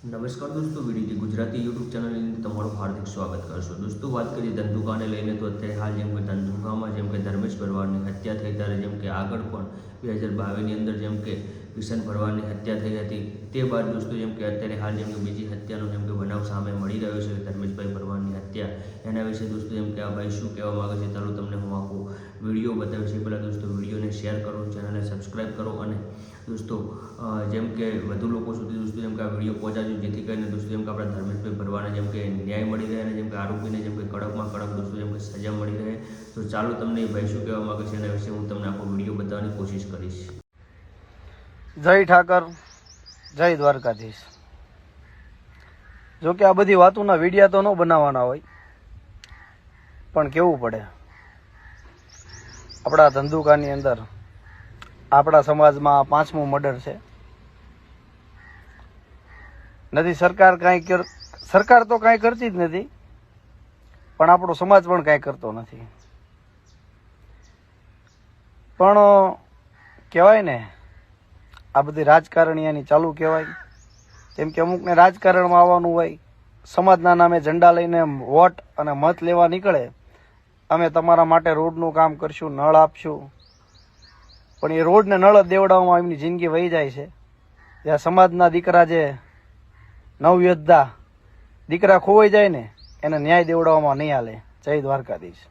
નમસ્કાર દોસ્તો, VDT Gujarati YouTube ચેનલની અંદર તમારું હાર્દિક સ્વાગત કરશો। દોસ્તો, વાત કરીએ ધંધુકાને લઈને તો અત્યારે હાલ જેમ કે ધંધુકામાં જેમ કે ધર્મેશ ભરવાડની હત્યા થઈ ત્યારે જેમ કે આગળ પણ 2022ની અંદર જેમ કે કિશન ભરવાડની હત્યા થઈ હતી। તે બાદ દોસ્તો જેમ કે અત્યારે હાલ જેમ કે બીજી હત્યાનો જેમ કે બનાવ સામે મળી રહ્યો છે ધર્મેશભાઈ ભરવાડની હત્યા। એના વિશે દોસ્તો જેમ કે આ ભાઈ શું કહેવા માગે છે ચાલો તમને હું આખો વિડીયો બતાવીશ। એ પહેલાં દોસ્તો વિડીયોને શેર કરો, ચેનલને સબસ્ક્રાઈબ કરો અને દોસ્તો જેમ કે વધુ લોકો સુધી દોસ્તો જેમ કે આ વિડીયો પહોંચાડજો, જેથી કરીને દોસ્તો જેમ કે આપણા ધર્મેશભાઈ ભરવાડને જેમ કે ન્યાય મળી રહે અને જેમ કે આરોપીને જેમ કે કડકમાં કડક દોસ્તો જેમ કે સજા મળી રહે। તો ચાલો તમને એ ભાઈ શું કહેવા માગે છે એના વિશે હું તમને આખો વિડીયો બતાવવાની કોશિશ કરીશ। જય ઠાકર, જય દ્વારકાધીશ। જો કે આ બધી વાતોના વિડીયા તો ન બનાવવાના હોય, પણ કેવું પડે। આપણા ધંધુકાની અંદર આપણા સમાજમાં 5મું મર્ડર છે। નથી સરકાર તો કાંઈ કરતી જ નથી, પણ આપણો સમાજ પણ કાંઈ કરતો નથી। પણ કહેવાય ને, આ બધી રાજકારણીયાની ચાલુ કહેવાય। કેમ કે અમુકને રાજકારણમાં આવવાનું હોય, સમાજના નામે ઝંડા લઈને વોટ અને મત લેવા નીકળે, અમે તમારા માટે રોડનું કામ કરશું, નળ આપશું, પણ એ રોડને નળ જ દેવડાવવામાં એમની જિંદગી વહી જાય છે। જ્યાં સમાજના દીકરા જે નવયોદ્ધા દીકરા ખોવાઈ જાય ને, એને ન્યાય દેવડાવવામાં નહીં હાલે। જય દ્વારકાધીશ।